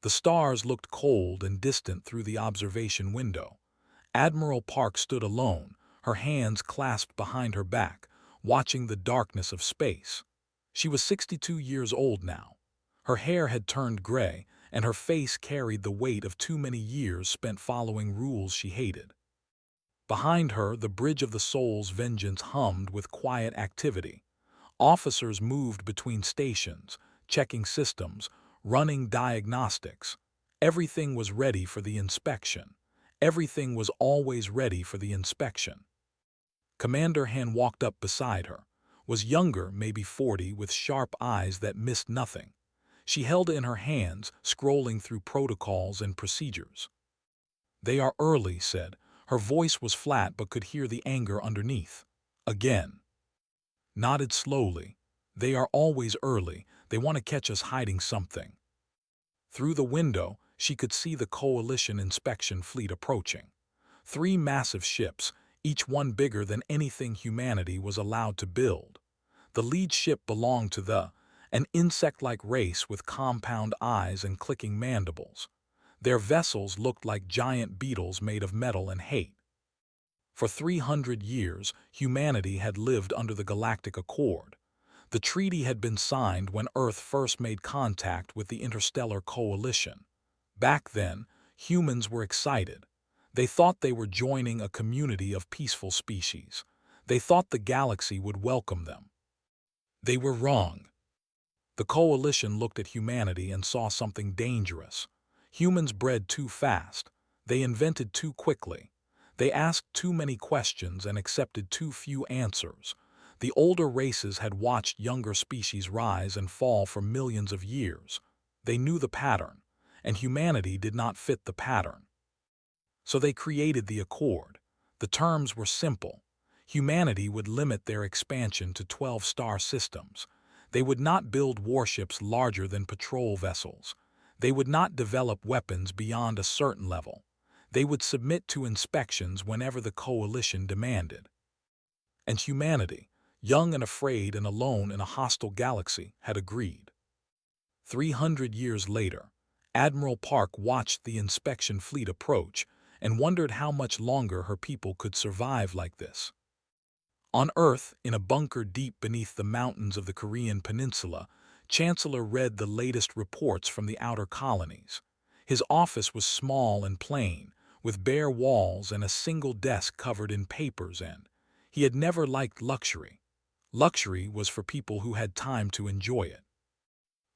The stars looked cold and distant through the observation window. Admiral Park stood alone, her hands clasped behind her back, watching the darkness of space. She was 62 years old now. Her hair had turned gray, and her face carried the weight of too many years spent following rules she hated. Behind her, the Bridge of the Soul's Vengeance hummed with quiet activity. Officers moved between stations, checking systems, running diagnostics. Everything was ready for the inspection. Everything was always ready for the inspection. Commander Han walked up beside her, was younger, maybe 40, with sharp eyes that missed nothing. She held it in her hands, scrolling through protocols and procedures. "They are early," said. Her voice was flat but could hear the anger underneath. Again. Nodded slowly. "They are always early. They want to catch us hiding something." Through the window, she could see the Coalition inspection fleet approaching. 3 massive ships, each one bigger than anything humanity was allowed to build. The lead ship belonged to an insect-like race with compound eyes and clicking mandibles. Their vessels looked like giant beetles made of metal and hate. For 300 years, humanity had lived under the Galactic Accord. The treaty had been signed when Earth first made contact with the Interstellar Coalition. Back then, humans were excited. They thought they were joining a community of peaceful species. They thought the galaxy would welcome them. They were wrong. The Coalition looked at humanity and saw something dangerous. Humans bred too fast. They invented too quickly. They asked too many questions and accepted too few answers. The older races had watched younger species rise and fall for millions of years. They knew the pattern, and humanity did not fit the pattern. So they created the Accord. The terms were simple. Humanity would limit their expansion to 12-star systems. They would not build warships larger than patrol vessels. They would not develop weapons beyond a certain level. They would submit to inspections whenever the Coalition demanded. And humanity, young and afraid and alone in a hostile galaxy, had agreed. 300 years later, Admiral Park watched the inspection fleet approach and wondered how much longer her people could survive like this. On Earth, in a bunker deep beneath the mountains of the Korean peninsula, Chancellor read the latest reports from the outer colonies. His office was small and plain, with bare walls and a single desk covered in papers, and he had never liked luxury. Luxury was for people who had time to enjoy it.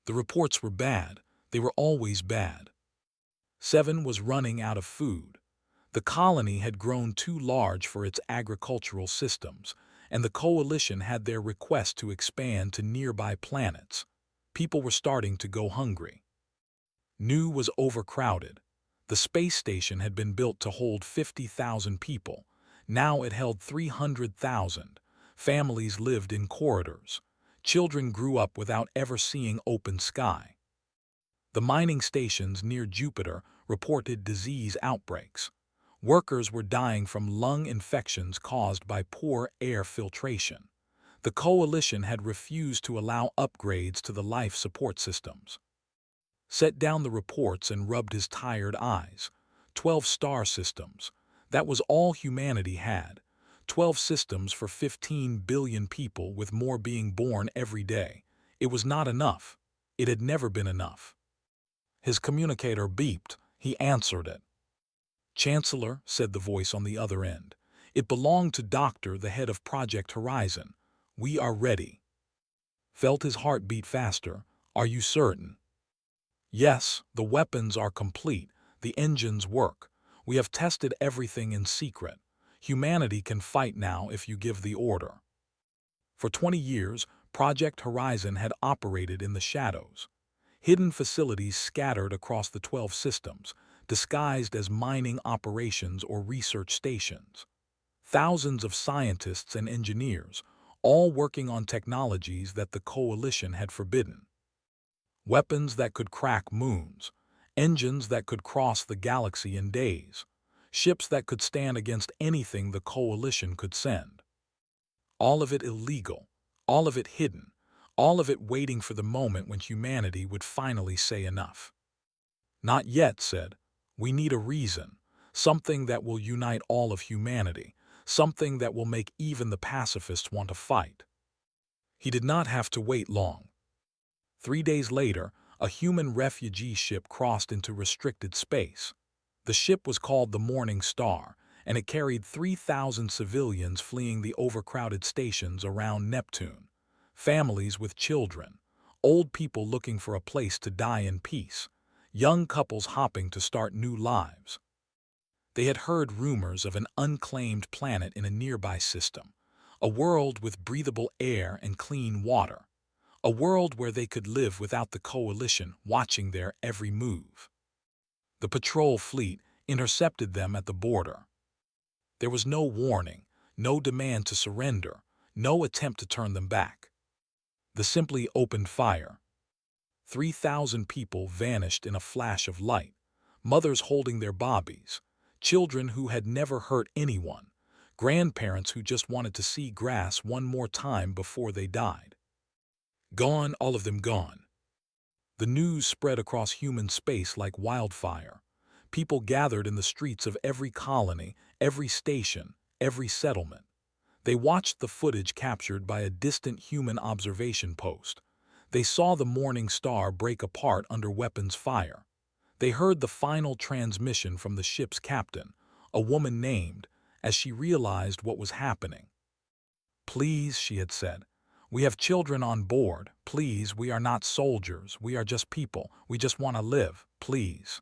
The reports were bad. They were always bad. 7 was running out of food. The colony had grown too large for its agricultural systems, and the Coalition had their request to expand to nearby planets. People were starting to go hungry. New was overcrowded. The space station had been built to hold 50,000 people. Now it held 300,000. Families lived in corridors. Children grew up without ever seeing open sky. The mining stations near Jupiter reported disease outbreaks. Workers were dying from lung infections caused by poor air filtration. The Coalition had refused to allow upgrades to the life support systems. Set down the reports and rubbed his tired eyes. 12-star systems. That was all humanity had. 12 systems for 15 billion people, with more being born every day. It was not enough. It had never been enough. His communicator beeped. He answered it. "Chancellor," said the voice on the other end. It belonged to Doctor, the head of Project Horizon. "We are ready." Felt his heart beat faster. "Are you certain?" "Yes, the weapons are complete. The engines work. We have tested everything in secret. Humanity can fight now if you give the order." For 20 years, Project Horizon had operated in the shadows. Hidden facilities scattered across the 12 systems, disguised as mining operations or research stations. Thousands of scientists and engineers, all working on technologies that the Coalition had forbidden. Weapons that could crack moons, engines that could cross the galaxy in days, ships that could stand against anything the Coalition could send. All of it illegal, all of it hidden, all of it waiting for the moment when humanity would finally say enough. "Not yet," said. "We need a reason, something that will unite all of humanity, something that will make even the pacifists want to fight." He did not have to wait long. 3 days later, a human refugee ship crossed into restricted space. The ship was called the Morning Star, and it carried 3,000 civilians fleeing the overcrowded stations around Neptune, families with children, old people looking for a place to die in peace, young couples hopping to start new lives. They had heard rumors of an unclaimed planet in a nearby system, a world with breathable air and clean water, a world where they could live without the coalition watching their every move. The patrol fleet intercepted them at the border. There was no warning, no demand to surrender, no attempt to turn them back. They simply opened fire. 3,000 people vanished in a flash of light, mothers holding their babies, children who had never hurt anyone, grandparents who just wanted to see grass one more time before they died. Gone, all of them gone. The news spread across human space like wildfire. People gathered in the streets of every colony, every station, every settlement. They watched the footage captured by a distant human observation post. They saw the Morning Star break apart under weapons fire. They heard the final transmission from the ship's captain, a woman named, as she realized what was happening. "Please," she had said, "we have children on board. Please, we are not soldiers. We are just people. We just want to live. Please."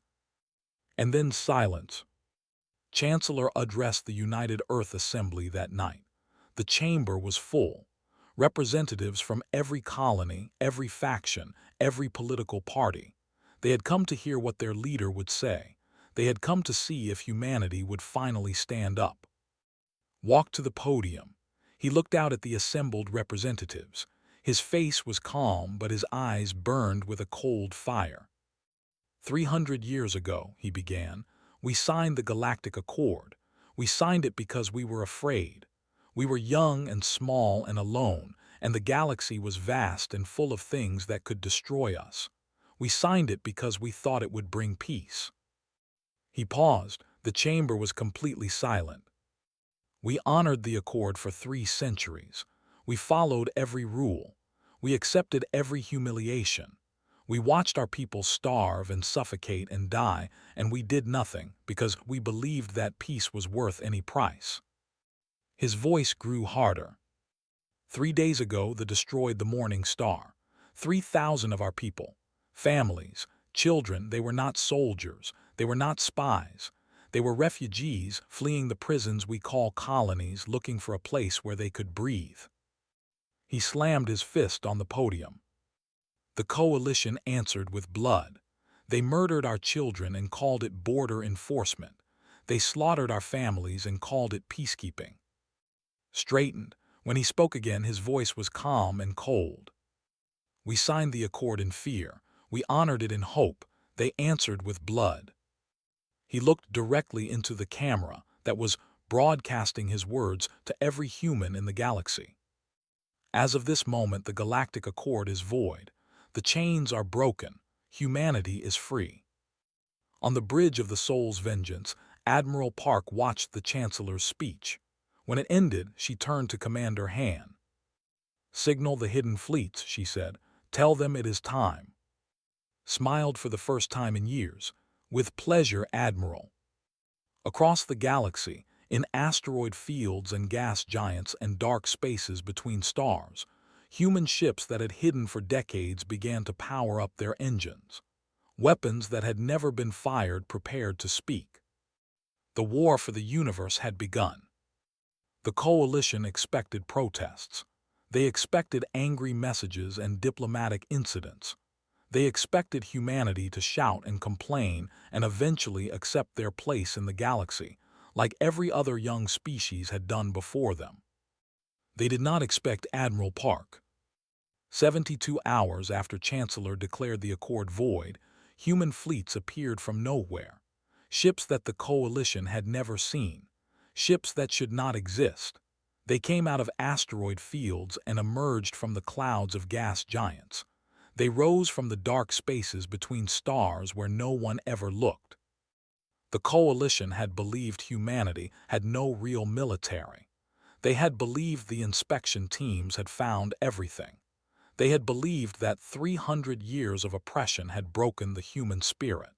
And then silence. Chancellor addressed the United Earth Assembly that night. The chamber was full. Representatives from every colony, every faction, every political party. They had come to hear what their leader would say. They had come to see if humanity would finally stand up. Walked to the podium. He looked out at the assembled representatives. His face was calm, but his eyes burned with a cold fire. 300 years ago, he began, we signed the Galactic Accord. We signed it because we were afraid. We were young and small and alone, and the galaxy was vast and full of things that could destroy us. We signed it because we thought it would bring peace. He paused. The chamber was completely silent. We honored the accord for 3 centuries. We followed every rule. We accepted every humiliation. We watched our people starve and suffocate and die, and we did nothing because we believed that peace was worth any price. His voice grew harder. 3 days ago, they destroyed the Morning Star. 3,000 of our people, families, children, they were not soldiers, they were not spies. They were refugees fleeing the prisons we call colonies, looking for a place where they could breathe. He slammed his fist on the podium. The coalition answered with blood. They murdered our children and called it border enforcement. They slaughtered our families and called it peacekeeping. Straightened. When he spoke again, his voice was calm and cold. We signed the accord in fear. We honored it in hope. They answered with blood. He looked directly into the camera that was broadcasting his words to every human in the galaxy. As of this moment, the Galactic Accord is void. The chains are broken. Humanity is free. On the bridge of the Soul's Vengeance, Admiral Park watched the Chancellor's speech. When it ended, she turned to Commander Han. "Signal the hidden fleets," she said. "Tell them it is time." Smiled for the first time in years. "With pleasure, Admiral." Across the galaxy, in asteroid fields and gas giants and dark spaces between stars, human ships that had hidden for decades began to power up their engines. Weapons that had never been fired prepared to speak. The war for the universe had begun. The coalition expected protests. They expected angry messages and diplomatic incidents. They expected humanity to shout and complain and eventually accept their place in the galaxy, like every other young species had done before them. They did not expect Admiral Park. 72 hours after Chancellor declared the accord void, human fleets appeared from nowhere. Ships that the coalition had never seen. Ships that should not exist. They came out of asteroid fields and emerged from the clouds of gas giants. They rose from the dark spaces between stars where no one ever looked. The coalition had believed humanity had no real military. They had believed the inspection teams had found everything. They had believed that 300 years of oppression had broken the human spirit.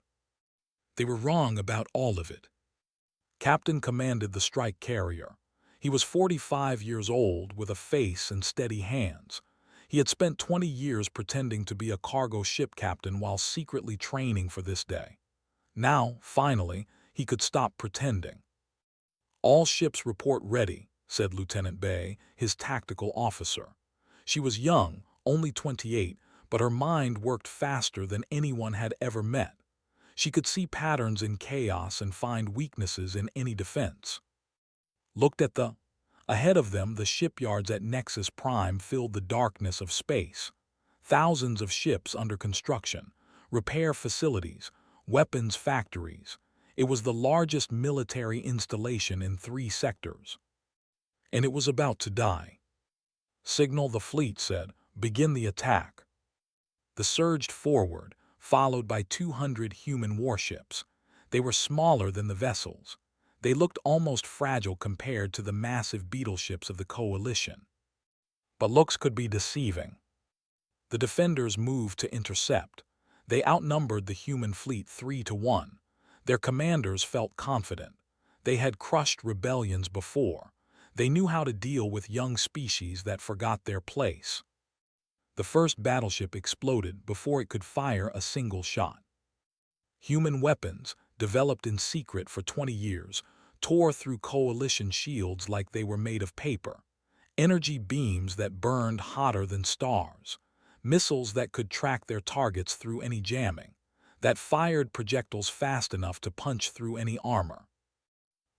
They were wrong about all of it. Captain commanded the strike carrier. He was 45 years old with a face and steady hands. He had spent 20 years pretending to be a cargo ship captain while secretly training for this day. Now, finally, he could stop pretending. "All ships report ready," said Lieutenant Bay, his tactical officer. She was young, only 28, but her mind worked faster than anyone had ever met. She could see patterns in chaos and find weaknesses in any defense. Looked at the... Ahead of them, the shipyards at Nexus Prime filled the darkness of space. Thousands of ships under construction, repair facilities, weapons factories. It was the largest military installation in 3 sectors. And it was about to die. "Signal," the fleet said. "Begin the attack." The surged forward, followed by 200 human warships. They were smaller than the vessels. They looked almost fragile compared to the massive beetle ships of the coalition. But looks could be deceiving. The defenders moved to intercept. They outnumbered the human fleet 3-1. Their commanders felt confident. They had crushed rebellions before. They knew how to deal with young species that forgot their place. The first battleship exploded before it could fire a single shot. Human weapons, developed in secret for 20 years, tore through coalition shields like they were made of paper. Energy beams that burned hotter than stars. Missiles that could track their targets through any jamming. That fired projectiles fast enough to punch through any armor.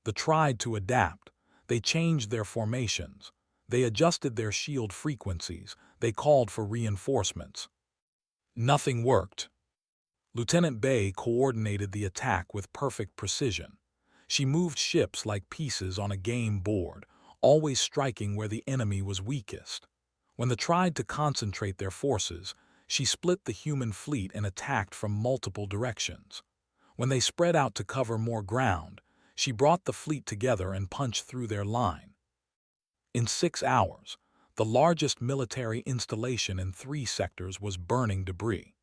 They tried to adapt. They changed their formations. They adjusted their shield frequencies. They called for reinforcements. Nothing worked. Lieutenant Bay coordinated the attack with perfect precision. She moved ships like pieces on a game board, always striking where the enemy was weakest. When they tried to concentrate their forces, she split the human fleet and attacked from multiple directions. When they spread out to cover more ground, she brought the fleet together and punched through their line. In 6 hours, the largest military installation in 3 sectors was burning debris.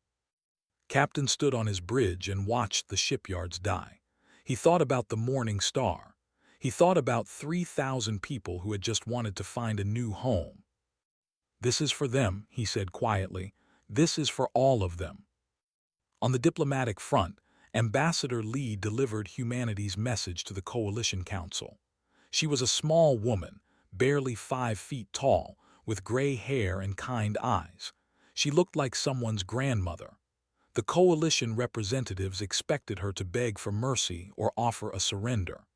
Captain stood on his bridge and watched the shipyards die. He thought about the morning star. He thought about 3,000 people who had just wanted to find a new home. "This is for them," he said quietly. "This is for all of them." On the diplomatic front, Ambassador Lee delivered humanity's message to the Coalition Council. She was a small woman, barely 5 feet tall, with gray hair and kind eyes. She looked like someone's grandmother. The coalition representatives expected her to beg for mercy or offer a surrender.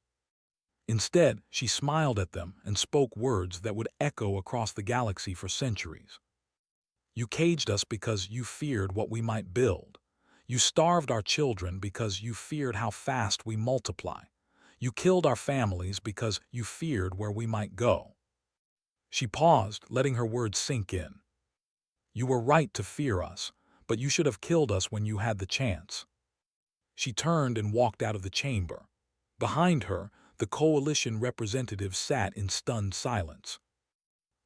Instead, she smiled at them and spoke words that would echo across the galaxy for centuries. "You caged us because you feared what we might build. You starved our children because you feared how fast we multiply. You killed our families because you feared where we might go." She paused, letting her words sink in. "You were right to fear us, but you should have killed us when you had the chance." She turned and walked out of the chamber. Behind her, the coalition representatives sat in stunned silence.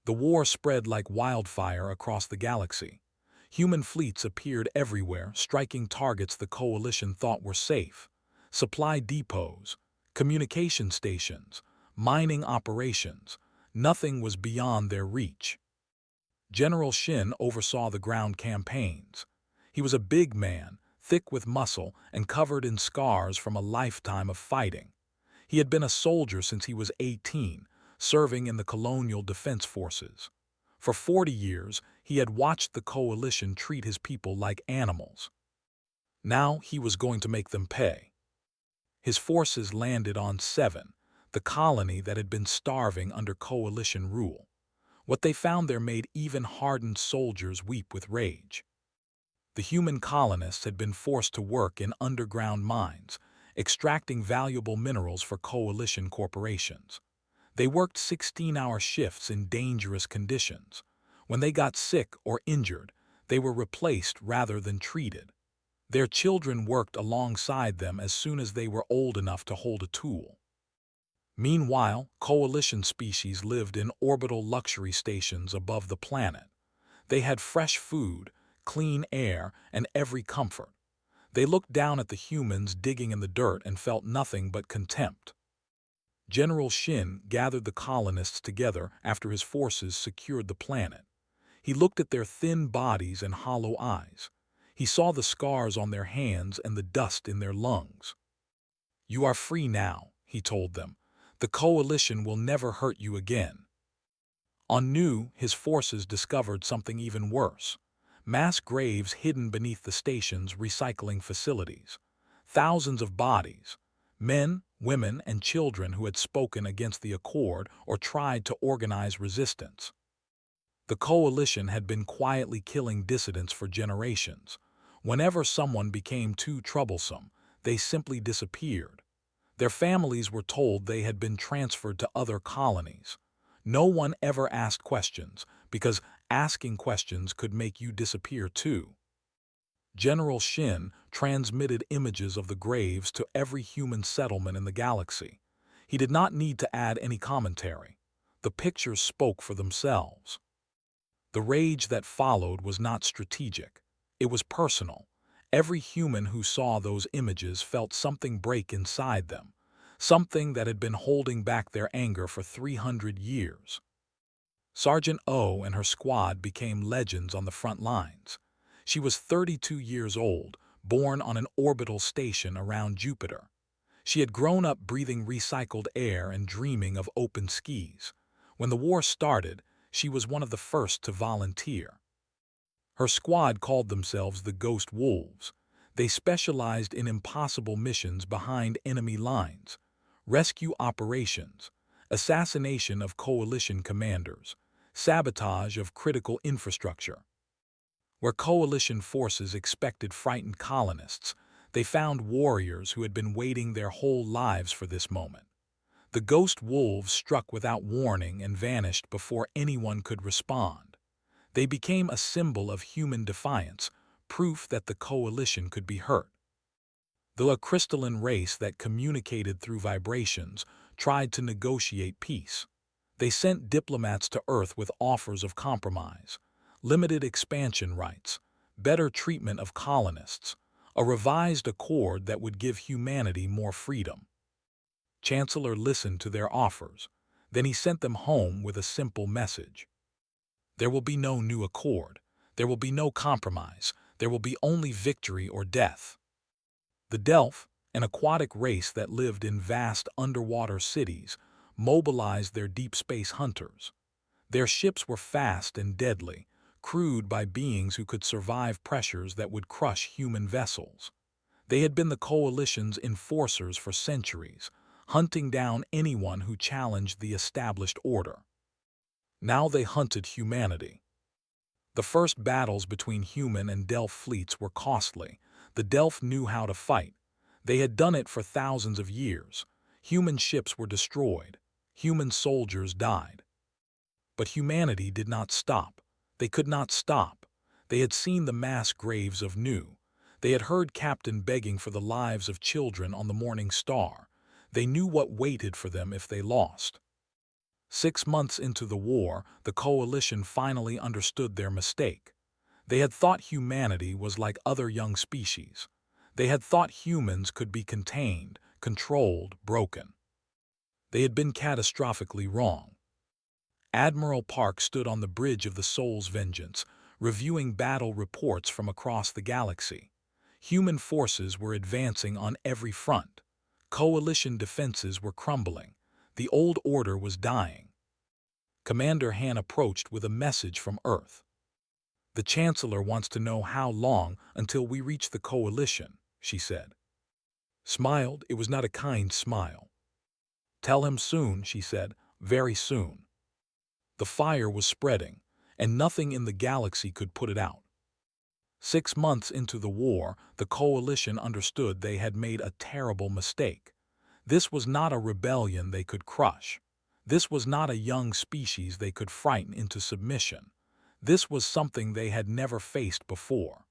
The war spread like wildfire across the galaxy. Human fleets appeared everywhere, striking targets the coalition thought were safe. Supply depots, communication stations, mining operations. Nothing was beyond their reach. General Shin oversaw the ground campaigns. He was a big man, thick with muscle and covered in scars from a lifetime of fighting. He had been a soldier since he was 18, serving in the colonial defense forces. For 40 years, he had watched the coalition treat his people like animals. Now he was going to make them pay. His forces landed on 7, the colony that had been starving under coalition rule. What they found there made even hardened soldiers weep with rage. The human colonists had been forced to work in underground mines, extracting valuable minerals for coalition corporations. They worked 16-hour shifts in dangerous conditions. When they got sick or injured, They were replaced rather than treated. Their children worked alongside them as soon as they were old enough to hold a tool. Meanwhile, coalition species lived in orbital luxury stations above the planet. They had fresh food, clean air, and every comfort. They looked down at the humans digging in the dirt and felt nothing but contempt. General Shin gathered the colonists together after his forces secured the planet. He looked at their thin bodies and hollow eyes. He saw the scars on their hands and the dust in their lungs. "You are free now," he told them. "The coalition will never hurt you again." On Nu, his forces discovered something even worse. Mass graves hidden beneath the station's recycling facilities. Thousands of bodies, men, women, and children who had spoken against the Accord or tried to organize resistance. The coalition had been quietly killing dissidents for generations. Whenever someone became too troublesome, they simply disappeared. Their families were told they had been transferred to other colonies. No one ever asked questions, because asking questions could make you disappear too. General Shin transmitted images of the graves to every human settlement in the galaxy. He did not need to add any commentary. The pictures spoke for themselves. The rage that followed was not strategic. It was personal. Every human who saw those images felt something break inside them, something that had been holding back their anger for 300 years. Sergeant O and her squad became legends on the front lines. She was 32 years old, born on an orbital station around Jupiter. She had grown up breathing recycled air and dreaming of open skies. When the war started, she was one of the first to volunteer. Her squad called themselves the Ghost Wolves. They specialized in impossible missions behind enemy lines, rescue operations, assassination of coalition commanders, sabotage of critical infrastructure. Where coalition forces expected frightened colonists, they found warriors who had been waiting their whole lives for this moment. The Ghost Wolves struck without warning and vanished before anyone could respond. They became a symbol of human defiance, proof that the coalition could be hurt. Though a crystalline race that communicated through vibrations tried to negotiate peace, they sent diplomats to Earth with offers of compromise, limited expansion rights, better treatment of colonists, a revised accord that would give humanity more freedom. Chancellor listened to their offers. Then he sent them home with a simple message. There will be no new accord. There will be no compromise. There will be only victory or death. The Delph, an aquatic race that lived in vast underwater cities, mobilized their deep space hunters. Their ships were fast and deadly, crewed by beings who could survive pressures that would crush human vessels. They had been the coalition's enforcers for centuries, hunting down anyone who challenged the established order. Now they hunted humanity. The first battles between human and Delph fleets were costly. The Delph knew how to fight. They had done it for thousands of years. Human ships were destroyed. Human soldiers died. But humanity did not stop. They could not stop. They had seen the mass graves of Nu. They had heard Captain begging for the lives of children on the Morning Star. They knew what waited for them if they lost. 6 months into the war, the coalition finally understood their mistake. They had thought humanity was like other young species. They had thought humans could be contained, controlled, broken. They had been catastrophically wrong. Admiral Park stood on the bridge of the Soul's Vengeance, reviewing battle reports from across the galaxy. Human forces were advancing on every front. Coalition defenses were crumbling. The old order was dying. Commander Han approached with a message from Earth. "The Chancellor wants to know how long until we reach the coalition," she said. Smiled, it was not a kind smile. "Tell him soon," she said, "very soon." The fire was spreading, and nothing in the galaxy could put it out. 6 months into the war, the coalition understood they had made a terrible mistake. This was not a rebellion they could crush. This was not a young species they could frighten into submission. This was something they had never faced before.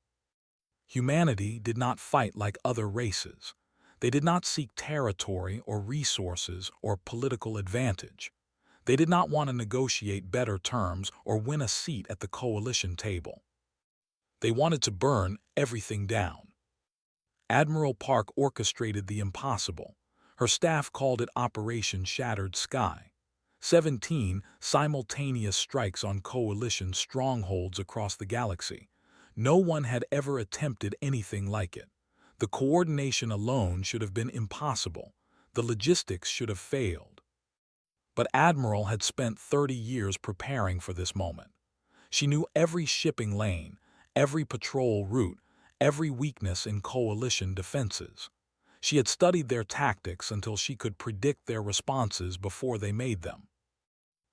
Humanity did not fight like other races. They did not seek territory or resources or political advantage. They did not want to negotiate better terms or win a seat at the coalition table. They wanted to burn everything down. Admiral Park orchestrated the impossible. Her staff called it Operation Shattered Sky. 17 simultaneous strikes on coalition strongholds across the galaxy. No one had ever attempted anything like it. The coordination alone should have been impossible. The logistics should have failed. But Admiral had spent 30 years preparing for this moment. She knew every shipping lane, every patrol route, every weakness in coalition defenses. She had studied their tactics until she could predict their responses before they made them.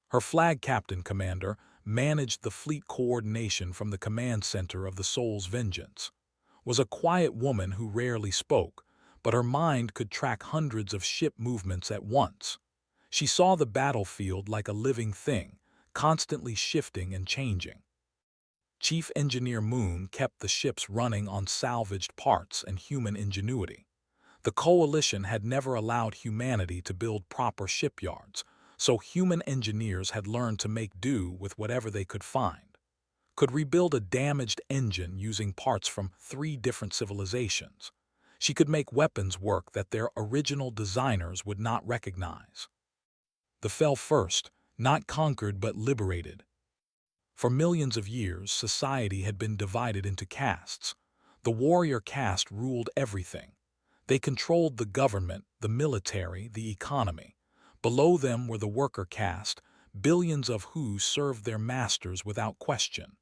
Her flag captain commander managed the fleet coordination from the command center of the Soul's Vengeance. Was a quiet woman who rarely spoke, but her mind could track hundreds of ship movements at once. She saw the battlefield like a living thing, constantly shifting and changing. Chief Engineer Moon kept the ships running on salvaged parts and human ingenuity. The coalition had never allowed humanity to build proper shipyards, so human engineers had learned to make do with whatever they could find. Could rebuild a damaged engine using parts from 3 different civilizations. She could make weapons work that their original designers would not recognize. The fell first, not conquered but liberated. For millions of years, society had been divided into castes. The warrior caste ruled everything. They controlled the government, the military, the economy. Below them were the worker caste, billions of who served their masters without question.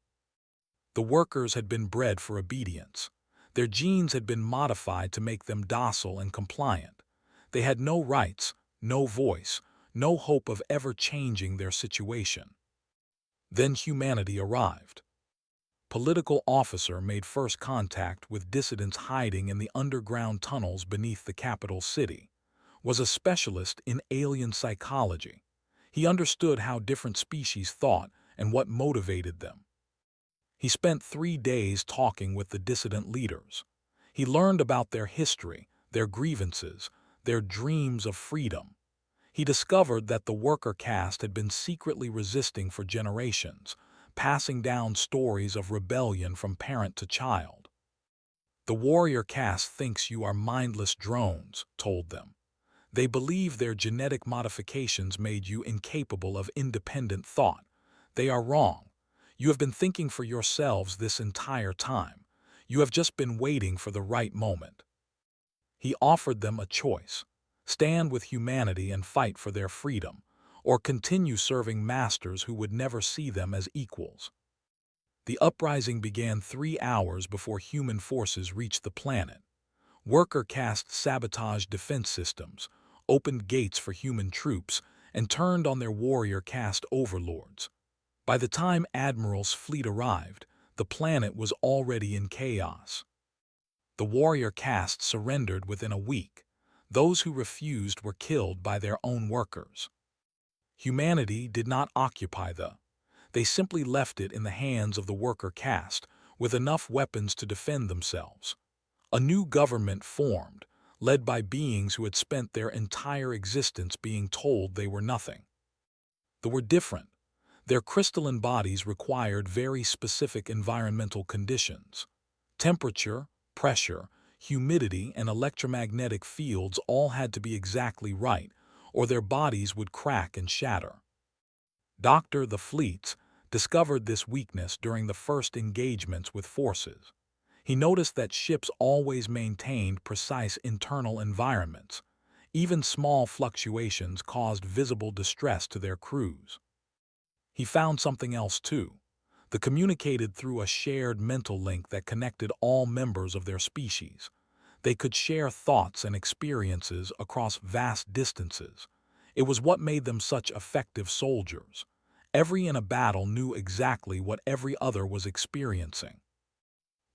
The workers had been bred for obedience. Their genes had been modified to make them docile and compliant. They had no rights, no voice, no hope of ever changing their situation. Then humanity arrived. Political officer made first contact with dissidents hiding in the underground tunnels beneath the capital city. Was a specialist in alien psychology. He understood how different species thought and what motivated them. He spent 3 days talking with the dissident leaders. He learned about their history, their grievances, their dreams of freedom. He discovered that the worker caste had been secretly resisting for generations, passing down stories of rebellion from parent to child. The warrior caste thinks you are mindless drones, told them. They believe their genetic modifications made you incapable of independent thought. They are wrong. You have been thinking for yourselves this entire time. You have just been waiting for the right moment. He offered them a choice. Stand with humanity and fight for their freedom, or continue serving masters who would never see them as equals. The uprising began 3 hours before human forces reached the planet. Worker caste sabotaged defense systems, opened gates for human troops, and turned on their warrior caste overlords. By the time Admiral's fleet arrived, the planet was already in chaos. The warrior caste surrendered within a week. Those who refused were killed by their own workers. Humanity did not occupy they simply left it in the hands of the worker caste, with enough weapons to defend themselves. A new government formed, led by beings who had spent their entire existence being told they were nothing. They were different. Their crystalline bodies required very specific environmental conditions. Temperature, pressure, humidity, and electromagnetic fields all had to be exactly right, or their bodies would crack and shatter. Dr. The Fleets discovered this weakness during the first engagements with forces. He noticed that ships always maintained precise internal environments. Even small fluctuations caused visible distress to their crews. He found something else too. They communicated through a shared mental link that connected all members of their species. They could share thoughts and experiences across vast distances. It was what made them such effective soldiers. Every in a battle knew exactly what every other was experiencing.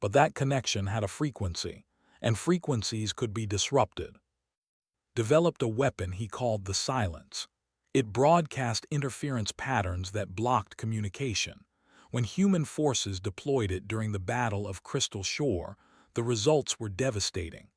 But that connection had a frequency, and frequencies could be disrupted. Developed a weapon he called the Silence. It broadcast interference patterns that blocked communication. When human forces deployed it during the Battle of Crystal Shore, the results were devastating.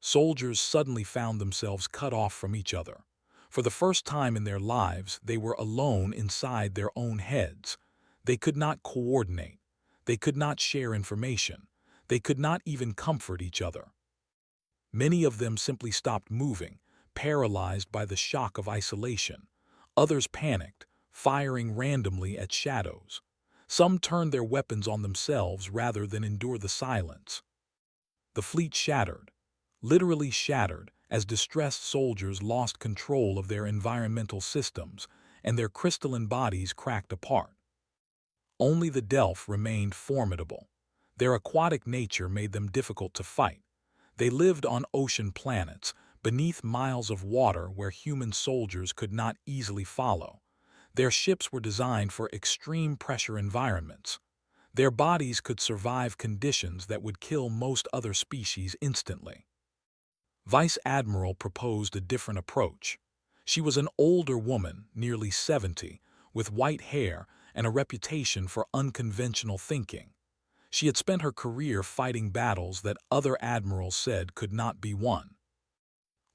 Soldiers suddenly found themselves cut off from each other. For the first time in their lives, they were alone inside their own heads. They could not coordinate. They could not share information. They could not even comfort each other. Many of them simply stopped moving, paralyzed by the shock of isolation. Others panicked, firing randomly at shadows. Some turned their weapons on themselves rather than endure the silence. The fleet shattered, literally shattered, as distressed soldiers lost control of their environmental systems and their crystalline bodies cracked apart. Only the Delph remained formidable. Their aquatic nature made them difficult to fight. They lived on ocean planets, beneath miles of water where human soldiers could not easily follow. Their ships were designed for extreme pressure environments. Their bodies could survive conditions that would kill most other species instantly. Vice Admiral proposed a different approach. She was an older woman, nearly 70, with white hair and a reputation for unconventional thinking. She had spent her career fighting battles that other admirals said could not be won.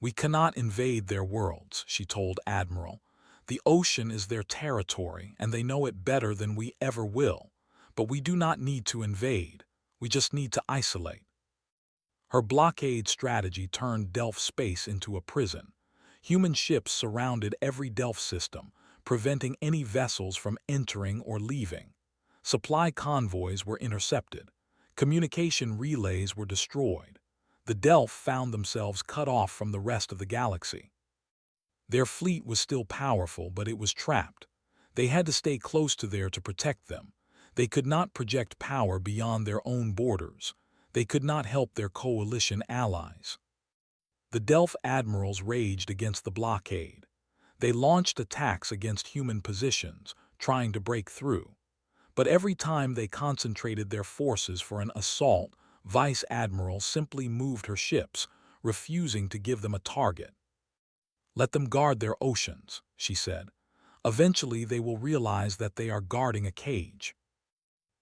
"We cannot invade their worlds," she told Admiral. "The ocean is their territory, and they know it better than we ever will. But we do not need to invade. We just need to isolate." Her blockade strategy turned Delph space into a prison. Human ships surrounded every Delph system, preventing any vessels from entering or leaving. Supply convoys were intercepted. Communication relays were destroyed. The Delph found themselves cut off from the rest of the galaxy. Their fleet was still powerful, but it was trapped. They had to stay close to there to protect them. They could not project power beyond their own borders. They could not help their coalition allies. The Delph admirals raged against the blockade. They launched attacks against human positions, trying to break through. But every time they concentrated their forces for an assault, Vice Admiral simply moved her ships, refusing to give them a target. "Let them guard their oceans," she said. "Eventually they will realize that they are guarding a cage."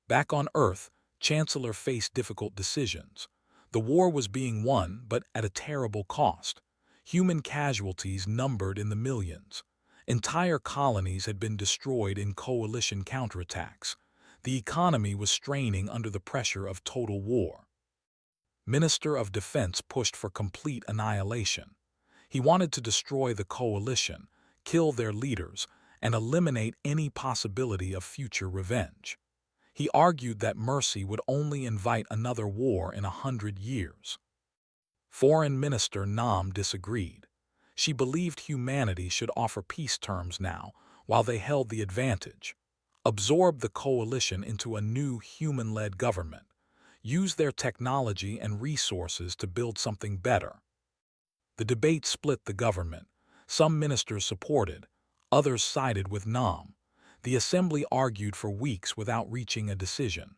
Back on Earth, Chancellor faced difficult decisions. The war was being won, but at a terrible cost. Human casualties numbered in the millions. Entire colonies had been destroyed in coalition counterattacks. The economy was straining under the pressure of total war. Minister of Defense pushed for complete annihilation. He wanted to destroy the coalition, kill their leaders, and eliminate any possibility of future revenge. He argued that mercy would only invite another war in 100 years. Foreign Minister Nam disagreed. She believed humanity should offer peace terms now, while they held the advantage. Absorb the coalition into a new human-led government. Use their technology and resources to build something better. The debate split the government. Some ministers supported, others sided with Nam. The assembly argued for weeks without reaching a decision.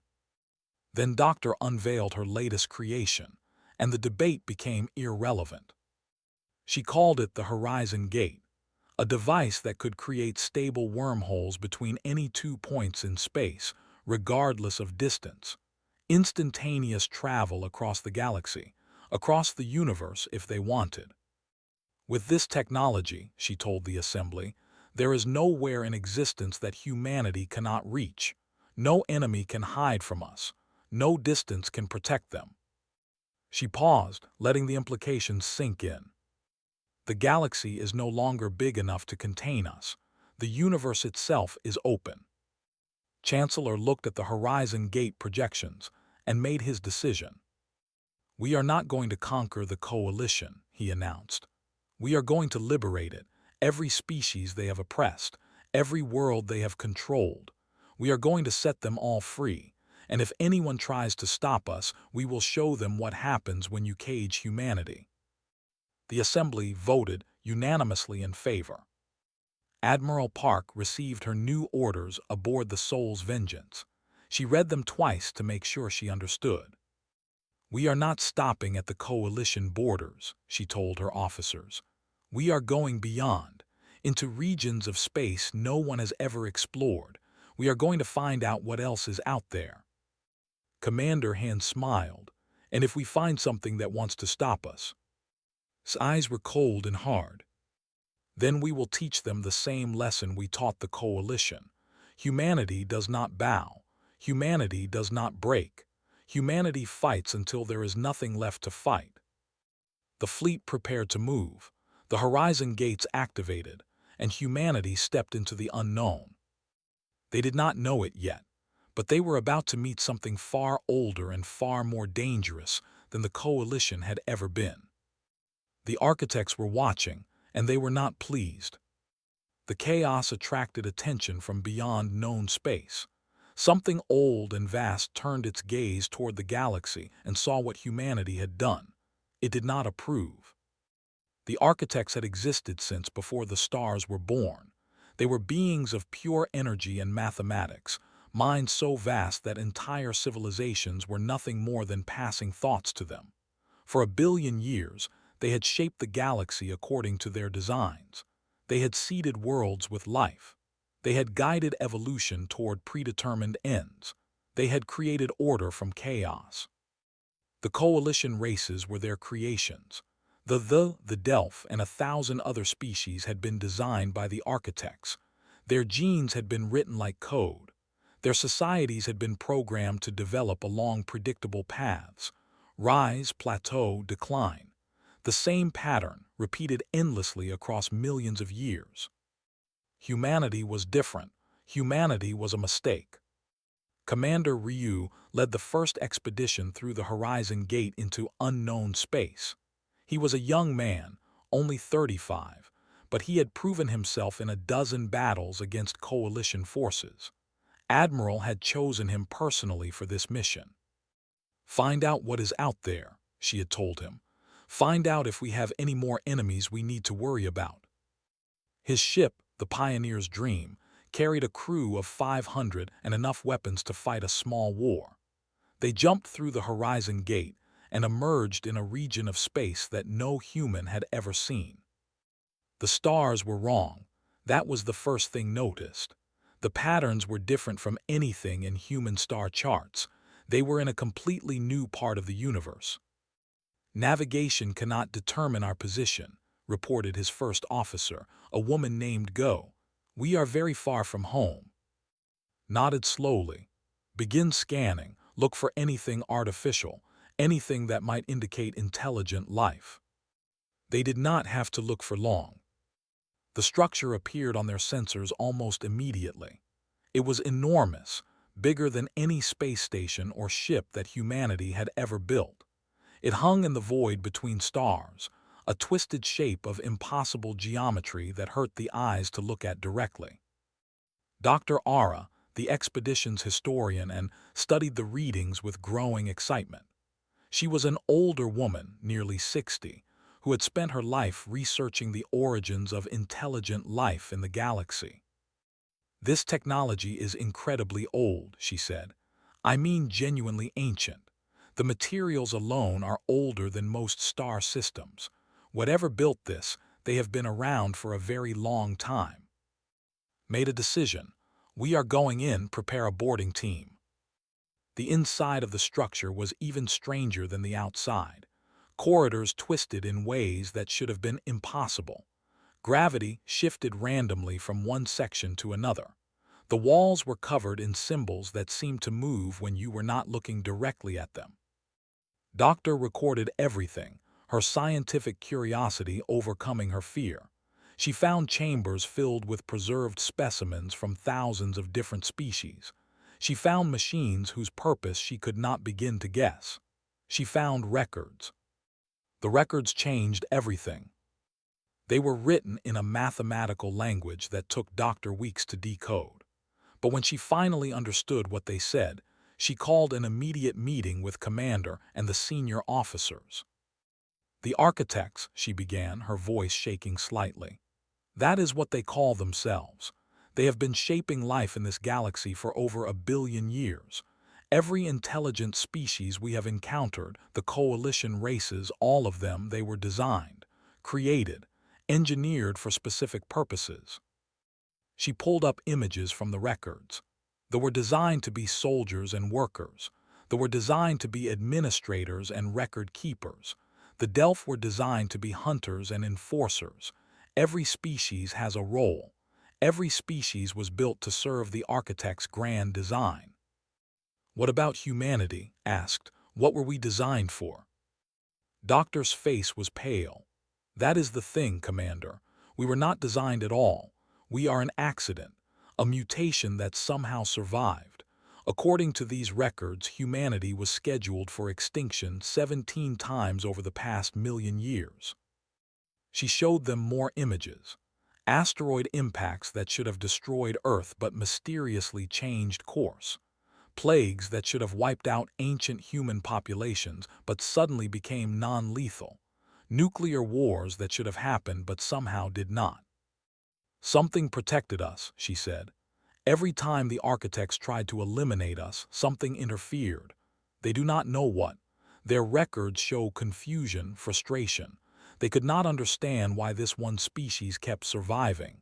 Then Doctor unveiled her latest creation, and the debate became irrelevant. She called it the Horizon Gate, a device that could create stable wormholes between any 2 points in space, regardless of distance. Instantaneous travel across the galaxy, across the universe if they wanted. "With this technology," she told the assembly, "there is nowhere in existence that humanity cannot reach. No enemy can hide from us. No distance can protect them." She paused, letting the implications sink in. The galaxy is no longer big enough to contain us. The universe itself is open. Chancellor looked at the Horizon Gate projections and made his decision. "We are not going to conquer the coalition," he announced. "We are going to liberate it, every species they have oppressed, every world they have controlled. We are going to set them all free, and if anyone tries to stop us, we will show them what happens when you cage humanity." The assembly voted unanimously in favor. Admiral Park received her new orders aboard the Soul's Vengeance. She read them twice to make sure she understood. "We are not stopping at the coalition borders," she told her officers. "We are going beyond, into regions of space no one has ever explored. We are going to find out what else is out there." Commander Hand smiled. "And if we find something that wants to stop us?" His eyes were cold and hard. "Then we will teach them the same lesson we taught the Coalition. Humanity does not bow. Humanity does not break. Humanity fights until there is nothing left to fight." The fleet prepared to move. The horizon gates activated, and humanity stepped into the unknown. They did not know it yet, but they were about to meet something far older and far more dangerous than the Coalition had ever been. The architects were watching, and they were not pleased. The chaos attracted attention from beyond known space. Something old and vast turned its gaze toward the galaxy and saw what humanity had done. It did not approve. The architects had existed since before the stars were born. They were beings of pure energy and mathematics, minds so vast that entire civilizations were nothing more than passing thoughts to them. For 1 billion years, they had shaped the galaxy according to their designs. They had seeded worlds with life. They had guided evolution toward predetermined ends. They had created order from chaos. The Coalition races were their creations. The Delph, and 1,000 other species had been designed by the architects. Their genes had been written like code. Their societies had been programmed to develop along predictable paths: rise, plateau, decline. The same pattern, repeated endlessly across millions of years. Humanity was different. Humanity was a mistake. Commander Ryu led the first expedition through the horizon gate into unknown space. He was a young man, only 35, but he had proven himself in a dozen battles against Coalition forces. Admiral had chosen him personally for this mission. "Find out what is out there," she had told him. "Find out if we have any more enemies we need to worry about." His ship, the Pioneer's Dream, carried a crew of 500 and enough weapons to fight a small war. They jumped through the horizon gate and emerged in a region of space that no human had ever seen. The stars were wrong. That was the first thing noticed. The patterns were different from anything in human star charts. They were in a completely new part of the universe. "Navigation cannot determine our position," reported his first officer, a woman named Go. "We are very far from home." Nodded slowly. "Begin scanning. Look for anything artificial, anything that might indicate intelligent life." They did not have to look for long. The structure appeared on their sensors almost immediately. It was enormous, bigger than any space station or ship that humanity had ever built. It hung in the void between stars, a twisted shape of impossible geometry that hurt the eyes to look at directly. Dr. Ara, the expedition's historian, and studied the readings with growing excitement. She was an older woman, nearly 60, who had spent her life researching the origins of intelligent life in the galaxy. "This technology is incredibly old," she said. "I mean genuinely ancient. The materials alone are older than most star systems. Whatever built this, they have been around for a very long time." Made a decision. "We are going in, prepare a boarding team." The inside of the structure was even stranger than the outside. Corridors twisted in ways that should have been impossible. Gravity shifted randomly from one section to another. The walls were covered in symbols that seemed to move when you were not looking directly at them. Doctor recorded everything, her scientific curiosity overcoming her fear. She found chambers filled with preserved specimens from thousands of different species. She found machines whose purpose she could not begin to guess. She found records. The records changed everything. They were written in a mathematical language that took Dr. weeks to decode. But when she finally understood what they said, she called an immediate meeting with Commander and the senior officers. "The architects," she began, her voice shaking slightly. "That is what they call themselves. They have been shaping life in this galaxy for over 1 billion years. Every intelligent species we have encountered, the Coalition races, all of them, they were designed, created, engineered for specific purposes." She pulled up images from the records. They were designed to be soldiers and workers. They were designed to be administrators and record keepers. The Delph were designed to be hunters and enforcers. Every species has a role. Every species was built to serve the architect's grand design. What about humanity? Asked. What were we designed for? Doctor's face was pale. That is the thing, Commander. We were not designed at all. We are an accident, a mutation that somehow survived. According to these records, humanity was scheduled for extinction 17 times over the past million years. She showed them more images. Asteroid impacts that should have destroyed Earth but mysteriously changed course. Plagues that should have wiped out ancient human populations but suddenly became non-lethal. Nuclear wars that should have happened but somehow did not. Something protected us, she said. Every time the architects tried to eliminate us, something interfered. They do not know what. Their records show confusion, frustration. They could not understand why this one species kept surviving.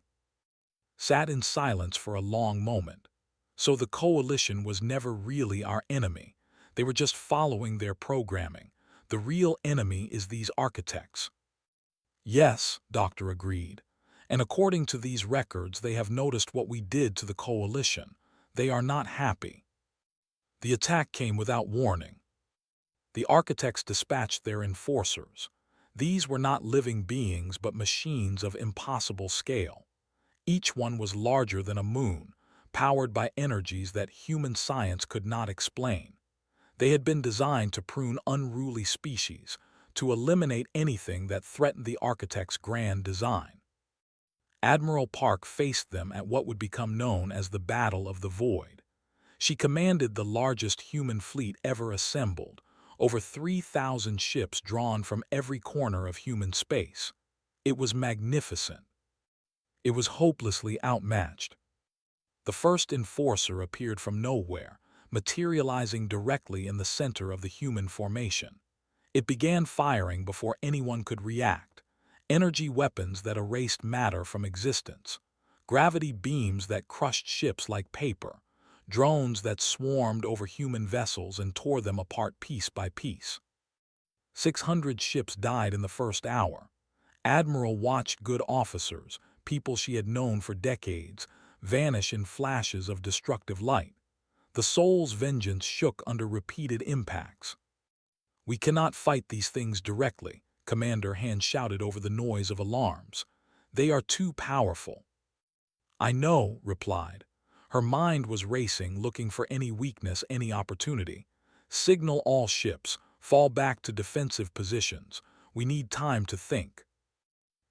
Sat in silence for a long moment. So the coalition was never really our enemy. They were just following their programming. The real enemy is these architects. Yes, Doctor agreed. And according to these records, they have noticed what we did to the coalition. They are not happy. The attack came without warning. The architects dispatched their enforcers. These were not living beings but machines of impossible scale. Each one was larger than a moon, powered by energies that human science could not explain. They had been designed to prune unruly species, to eliminate anything that threatened the architect's grand design. Admiral Park faced them at what would become known as the Battle of the Void. She commanded the largest human fleet ever assembled, over 3,000 ships drawn from every corner of human space. It was magnificent. It was hopelessly outmatched. The first enforcer appeared from nowhere, materializing directly in the center of the human formation. It began firing before anyone could react. Energy weapons that erased matter from existence. Gravity beams that crushed ships like paper. Drones that swarmed over human vessels and tore them apart piece by piece. 600 ships died in the first hour. Admiral watched good officers, people she had known for decades, vanish in flashes of destructive light. The soul's vengeance shook under repeated impacts. We cannot fight these things directly, Commander Hand shouted over the noise of alarms. They are too powerful. I know, replied. Her mind was racing, looking for any weakness, any opportunity. Signal all ships, fall back to defensive positions. We need time to think.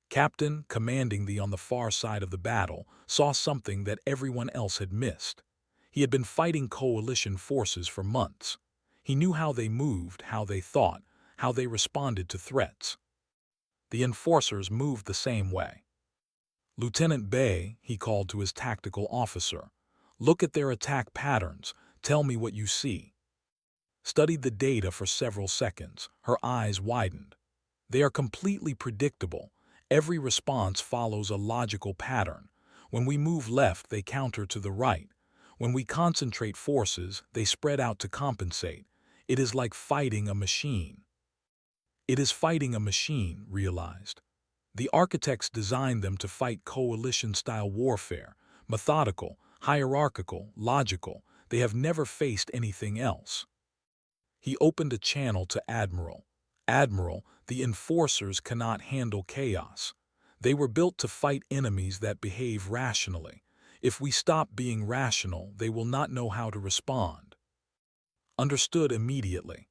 Captain, commanding the on the far side of the battle, saw something that everyone else had missed. He had been fighting coalition forces for months. He knew how they moved, how they thought, how they responded to threats. The enforcers moved the same way. Lieutenant Bay, he called to his tactical officer, look at their attack patterns, tell me what you see. Studied the data for several seconds, her eyes widened. They are completely predictable. Every response follows a logical pattern. When we move left, they counter to the right. When we concentrate forces, they spread out to compensate. It is like fighting a machine. It is fighting a machine, realized. The architects designed them to fight coalition-style warfare, methodical, hierarchical, logical. They have never faced anything else. He opened a channel to Admiral. Admiral, the enforcers cannot handle chaos. They were built to fight enemies that behave rationally. If we stop being rational, they will not know how to respond. Understood immediately.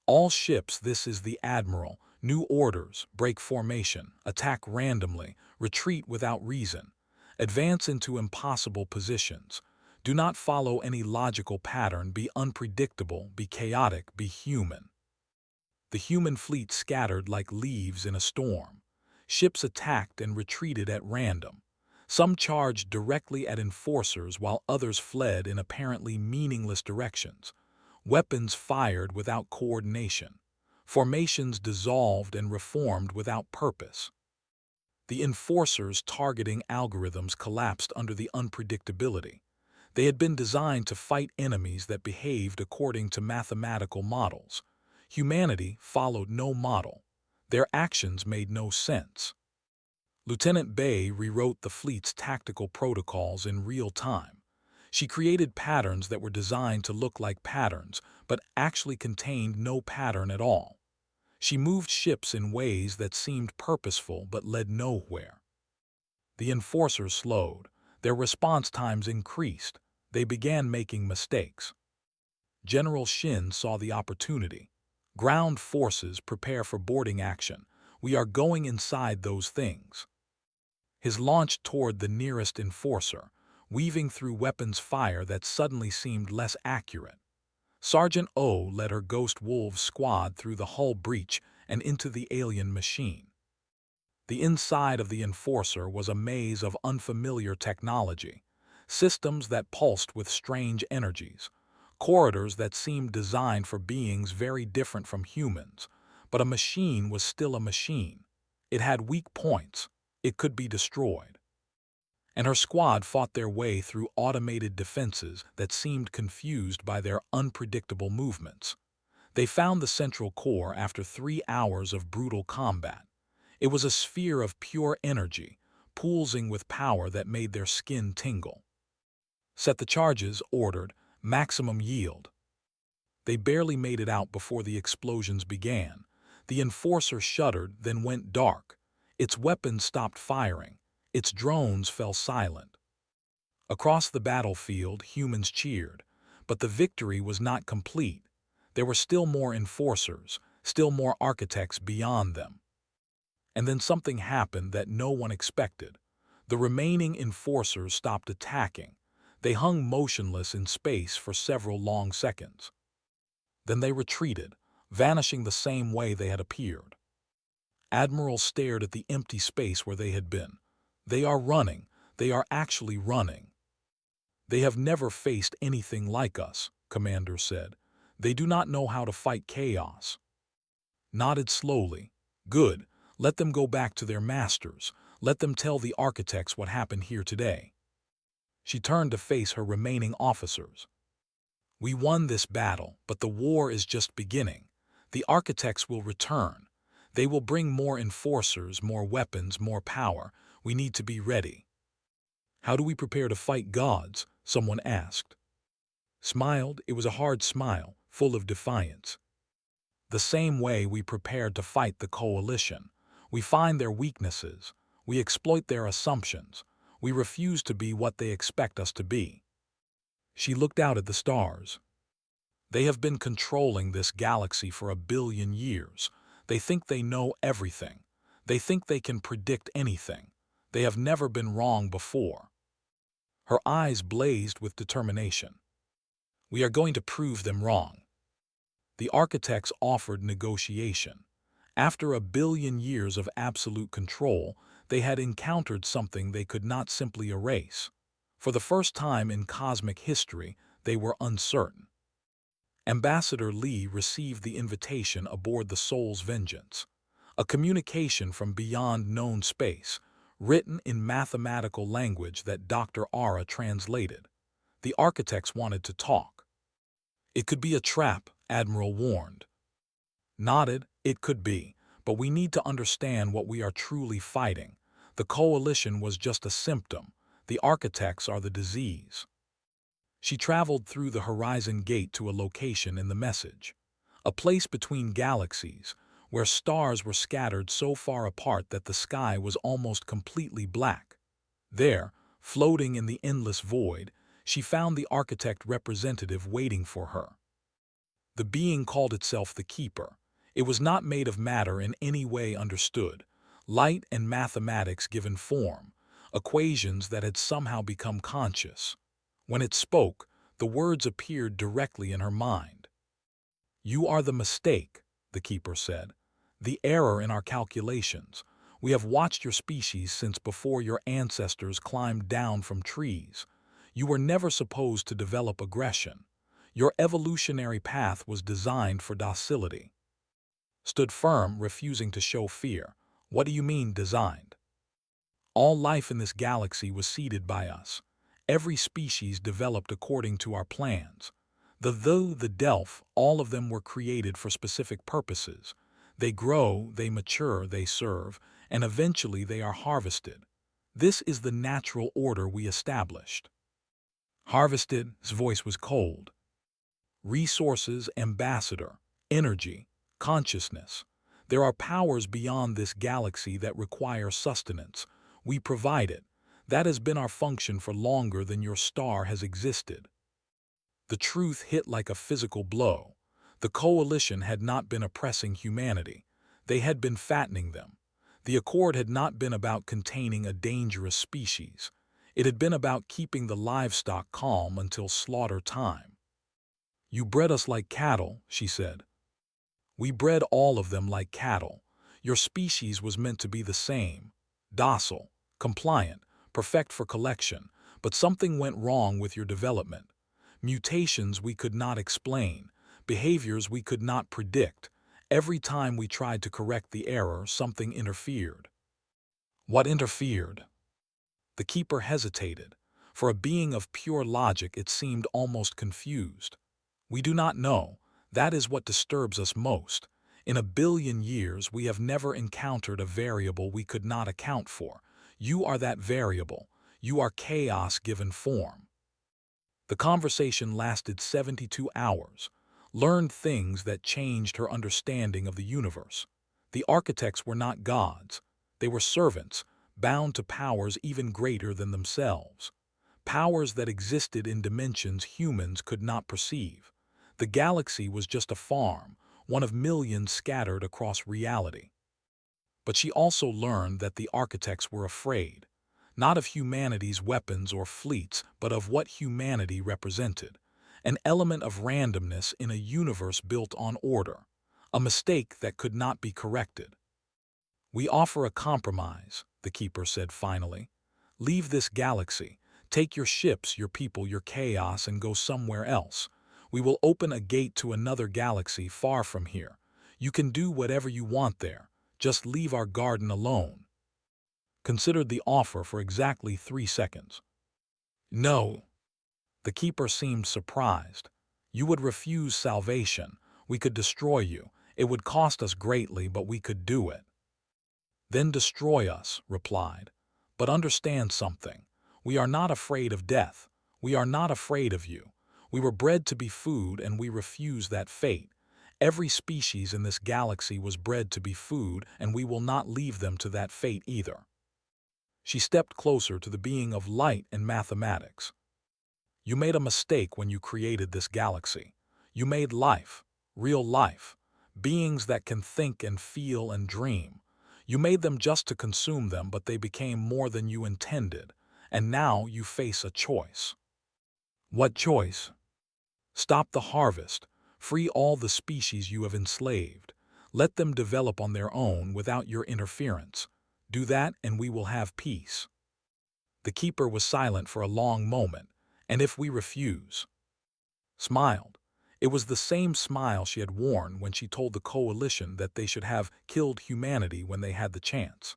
All ships, this is the Admiral. New orders, break formation, attack randomly, retreat without reason. Advance into impossible positions. Do not follow any logical pattern, be unpredictable, be chaotic, be human. The human fleet scattered like leaves in a storm. Ships attacked and retreated at random. Some charged directly at enforcers while others fled in apparently meaningless directions. Weapons fired without coordination. Formations dissolved and reformed without purpose. The enforcers' targeting algorithms collapsed under the unpredictability. They had been designed to fight enemies that behaved according to mathematical models. Humanity followed no model. Their actions made no sense. Lieutenant Bay rewrote the fleet's tactical protocols in real time. She created patterns that were designed to look like patterns, but actually contained no pattern at all. She moved ships in ways that seemed purposeful but led nowhere. The enforcers slowed. Their response times increased. They began making mistakes. General Shin saw the opportunity. Ground forces prepare for boarding action. We are going inside those things. His launch toward the nearest enforcer, weaving through weapons fire that suddenly seemed less accurate. Sergeant O led her Ghost Wolves squad through the hull breach and into the alien machine. The inside of the enforcer was a maze of unfamiliar technology, systems that pulsed with strange energies, corridors that seemed designed for beings very different from humans. But a machine was still a machine. It had weak points. It could be destroyed. And her squad fought their way through automated defenses that seemed confused by their unpredictable movements. They found the central core after 3 hours of brutal combat. It was a sphere of pure energy, pulsing with power that made their skin tingle. Set the charges, ordered, maximum yield. They barely made it out before the explosions began. The enforcer shuddered, then went dark. Its weapons stopped firing. Its drones fell silent. Across the battlefield, humans cheered. But the victory was not complete. There were still more enforcers, still more architects beyond them. And then something happened that no one expected. The remaining enforcers stopped attacking. They hung motionless in space for several long seconds. Then they retreated, vanishing the same way they had appeared. Admiral stared at the empty space where they had been. They are running. They are actually running. They have never faced anything like us, Commander said. They do not know how to fight chaos. Nodded slowly. Good. Let them go back to their masters. Let them tell the architects what happened here today. She turned to face her remaining officers. We won this battle, but the war is just beginning. The architects will return. They will bring more enforcers, more weapons, more power. We need to be ready. How do we prepare to fight gods? Someone asked. Smiled. It was a hard smile, full of defiance. The same way we prepared to fight the coalition. We find their weaknesses. We exploit their assumptions. We refuse to be what they expect us to be. She looked out at the stars. They have been controlling this galaxy for 1 billion years. They think they know everything. They think they can predict anything. They have never been wrong before. Her eyes blazed with determination. We are going to prove them wrong. The architects offered negotiation. After 1 billion years of absolute control, they had encountered something they could not simply erase. For the first time in cosmic history, they were uncertain. Ambassador Lee received the invitation aboard the Soul's Vengeance, a communication from beyond known space, written in mathematical language that Dr. Ara translated. The architects wanted to talk. It could be a trap, Admiral warned. Nodded. It could be, but we need to understand what we are truly fighting. The coalition was just a symptom. The architects are the disease. She traveled through the Horizon Gate to a location in the message, a place between galaxies, where stars were scattered so far apart that the sky was almost completely black. There, floating in the endless void, she found the architect representative waiting for her. The being called itself the Keeper. It was not made of matter in any way understood, light and mathematics given form, equations that had somehow become conscious. When it spoke, the words appeared directly in her mind. You are the mistake, the Keeper said, the error in our calculations. We have watched your species since before your ancestors climbed down from trees. You were never supposed to develop aggression. Your evolutionary path was designed for docility. Stood firm, refusing to show fear. What do you mean, designed? All life in this galaxy was seeded by us. Every species developed according to our plans. The Delph, all of them were created for specific purposes. They grow, they mature, they serve, and eventually they are harvested. This is the natural order we established. Harvested, his voice was cold. Resources, ambassador, energy, consciousness. There are powers beyond this galaxy that require sustenance. We provide it. That has been our function for longer than your star has existed. The truth hit like a physical blow. The coalition had not been oppressing humanity. They had been fattening them. The accord had not been about containing a dangerous species. It had been about keeping the livestock calm until slaughter time. You bred us like cattle, she said. We bred all of them like cattle. Your species was meant to be the same, docile, compliant, perfect for collection, but something went wrong with your development. Mutations we could not explain, behaviors we could not predict. Every time we tried to correct the error, something interfered. What interfered? The keeper hesitated. For a being of pure logic, it seemed almost confused. We do not know. That is what disturbs us most. In 1 billion years, we have never encountered a variable we could not account for. You are that variable. You are chaos given form. The conversation lasted 72 hours. Learned things that changed her understanding of the universe. The architects were not gods. They were servants, bound to powers even greater than themselves. Powers that existed in dimensions humans could not perceive. The galaxy was just a farm, one of millions scattered across reality. But she also learned that the architects were afraid, not of humanity's weapons or fleets, but of what humanity represented, an element of randomness in a universe built on order, a mistake that could not be corrected. We offer a compromise, the keeper said finally. Leave this galaxy, take your ships, your people, your chaos, and go somewhere else. We will open a gate to another galaxy far from here. You can do whatever you want there. Just leave our garden alone. Considered the offer for exactly 3 seconds. No. The keeper seemed surprised. You would refuse salvation. We could destroy you. It would cost us greatly, but we could do it. Then destroy us, replied. But understand something. We are not afraid of death. We are not afraid of you. We were bred to be food, and we refuse that fate. Every species in this galaxy was bred to be food, and we will not leave them to that fate either. She stepped closer to the being of light and mathematics. You made a mistake when you created this galaxy. You made life, real life, beings that can think and feel and dream. You made them just to consume them, but they became more than you intended, and now you face a choice. What choice? Stop the harvest. Free all the species you have enslaved. Let them develop on their own without your interference. Do that and we will have peace. The keeper was silent for a long moment. And if we refuse? Smiled. It was the same smile she had worn when she told the coalition that they should have killed humanity when they had the chance.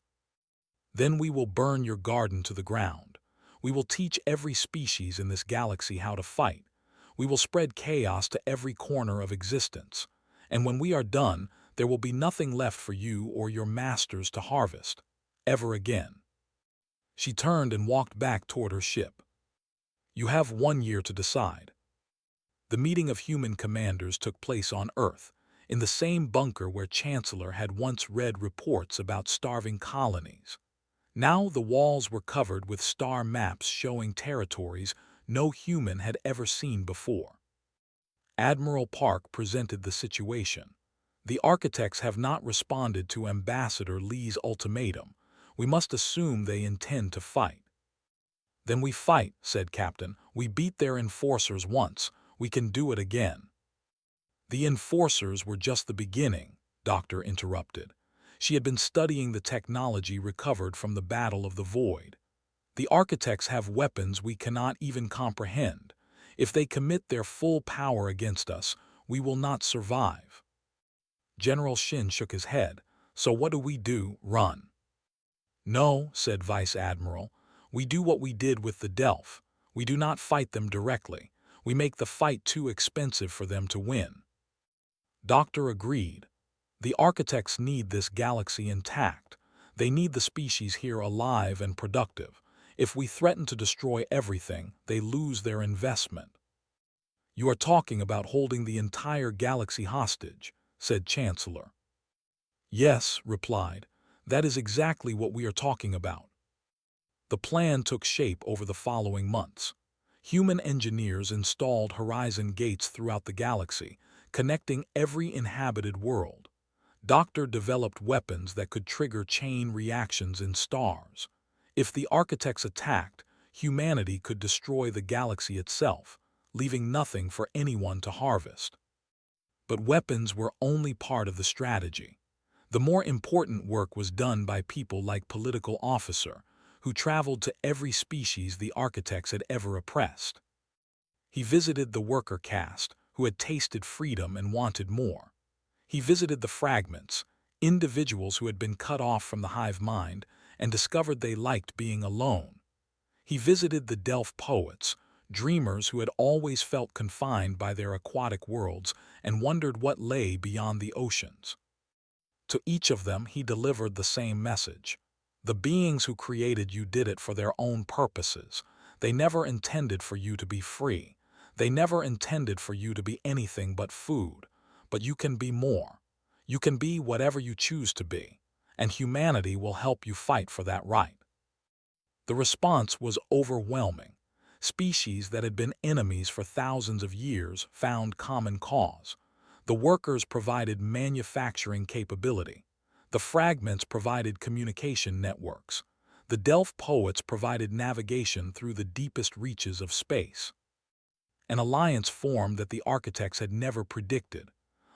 Then we will burn your garden to the ground. We will teach every species in this galaxy how to fight. We will spread chaos to every corner of existence. And when we are done, there will be nothing left for you or your masters to harvest, ever again. She turned and walked back toward her ship. You have 1 year to decide. The meeting of human commanders took place on Earth, in the same bunker where Chancellor had once read reports about starving colonies. Now the walls were covered with star maps showing territories no human had ever seen before. Admiral Park presented the situation. The architects have not responded to Ambassador Lee's ultimatum. We must assume they intend to fight. Then we fight, said Captain. We beat their enforcers once. We can do it again. The enforcers were just the beginning, Doctor interrupted. She had been studying the technology recovered from the Battle of the Void. The architects have weapons we cannot even comprehend. If they commit their full power against us, we will not survive. General Shin shook his head. So what do? Run? No, said Vice Admiral. We do what we did with the Delph. We do not fight them directly. We make the fight too expensive for them to win. Doctor agreed. The architects need this galaxy intact. They need the species here alive and productive. If we threaten to destroy everything, they lose their investment. You are talking about holding the entire galaxy hostage, said Chancellor. Yes, replied. That is exactly what we are talking about. The plan took shape over the following months. Human engineers installed horizon gates throughout the galaxy, connecting every inhabited world. Doctor developed weapons that could trigger chain reactions in stars. If the architects attacked, humanity could destroy the galaxy itself, leaving nothing for anyone to harvest. But weapons were only part of the strategy. The more important work was done by people like political officer, who traveled to every species the architects had ever oppressed. He visited the worker caste, who had tasted freedom and wanted more. He visited the fragments, individuals who had been cut off from the hive mind and discovered they liked being alone. He visited the Delph poets, dreamers who had always felt confined by their aquatic worlds and wondered what lay beyond the oceans. To each of them he delivered the same message. The beings who created you did it for their own purposes. They never intended for you to be free. They never intended for you to be anything but food. But you can be more. You can be whatever you choose to be, and humanity will help you fight for that right. The response was overwhelming. Species that had been enemies for thousands of years found common cause. The workers provided manufacturing capability. The fragments provided communication networks. The Delph poets provided navigation through the deepest reaches of space. An alliance formed that the architects had never predicted.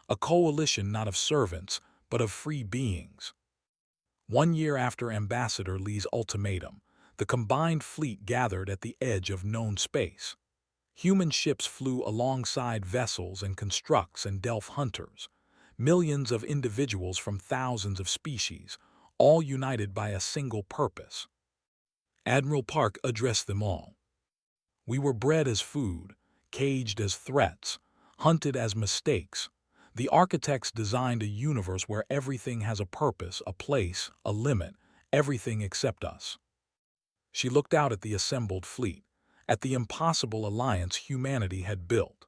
A coalition not of servants, but of free beings. 1 year after Ambassador Lee's ultimatum, the combined fleet gathered at the edge of known space. Human ships flew alongside vessels and constructs and Delph hunters. Millions of individuals from thousands of species, all united by a single purpose. Admiral Park addressed them all. We were bred as food, caged as threats, hunted as mistakes. The architects designed a universe where everything has a purpose, a place, a limit, everything except us. She looked out at the assembled fleet, at the impossible alliance humanity had built.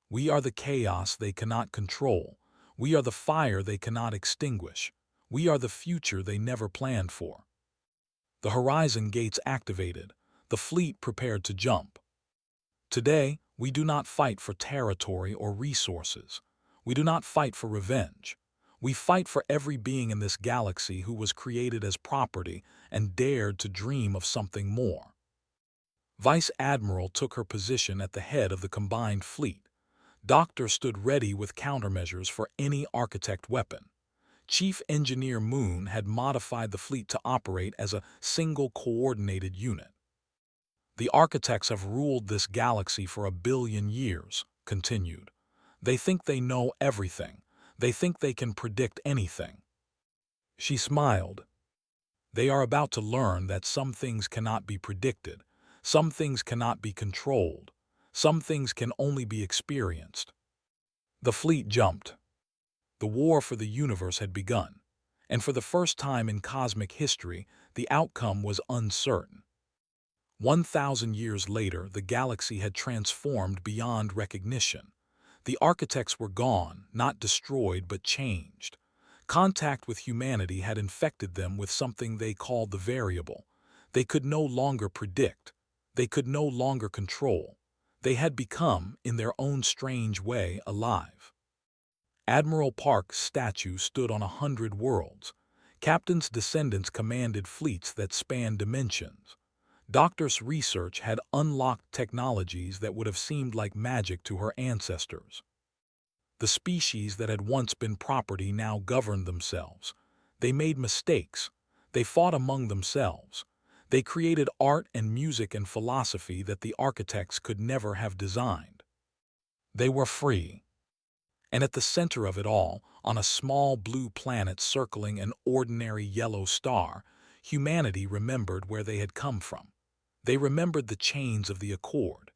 We are the chaos they cannot control. We are the fire they cannot extinguish. We are the future they never planned for. The horizon gates activated. The fleet prepared to jump. Today, we do not fight for territory or resources. We do not fight for revenge. We fight for every being in this galaxy who was created as property and dared to dream of something more. Vice Admiral took her position at the head of the combined fleet. Doctor stood ready with countermeasures for any architect weapon. Chief Engineer Moon had modified the fleet to operate as a single coordinated unit. The architects have ruled this galaxy for 1 billion years, continued. They think they know everything. They think they can predict anything. She smiled. They are about to learn that some things cannot be predicted, some things cannot be controlled, some things can only be experienced. The fleet jumped. The war for the universe had begun, and for the first time in cosmic history, the outcome was uncertain. 1,000 years later, the galaxy had transformed beyond recognition. The architects were gone, not destroyed but changed. Contact with humanity had infected them with something they called the variable. They could no longer predict. They could no longer control. They had become, in their own strange way, alive. Admiral Park's statue stood on 100 worlds. Captain's descendants commanded fleets that spanned dimensions. Doctor's research had unlocked technologies that would have seemed like magic to her ancestors. The species that had once been property now governed themselves. They made mistakes. They fought among themselves. They created art and music and philosophy that the architects could never have designed. They were free. And at the center of it all, on a small blue planet circling an ordinary yellow star, humanity remembered where they had come from. They remembered the chains of the Accord.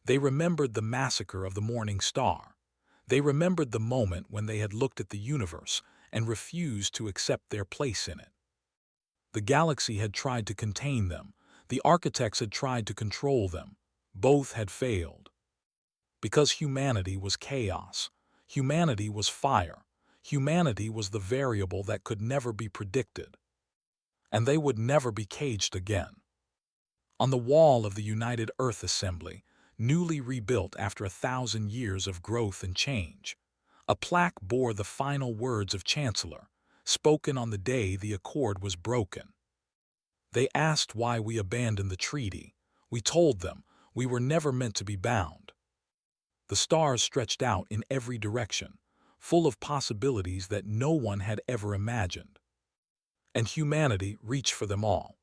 They remembered the massacre of the Morning Star. They remembered the moment when they had looked at the universe and refused to accept their place in it. The galaxy had tried to contain them. The architects had tried to control them. Both had failed. Because humanity was chaos. Humanity was fire. Humanity was the variable that could never be predicted. And they would never be caged again. On the wall of the United Earth Assembly, newly rebuilt after 1,000 years of growth and change, a plaque bore the final words of Chancellor, spoken on the day the Accord was broken. They asked why we abandoned the treaty. We told them we were never meant to be bound. The stars stretched out in every direction, full of possibilities that no one had ever imagined. And humanity reached for them all.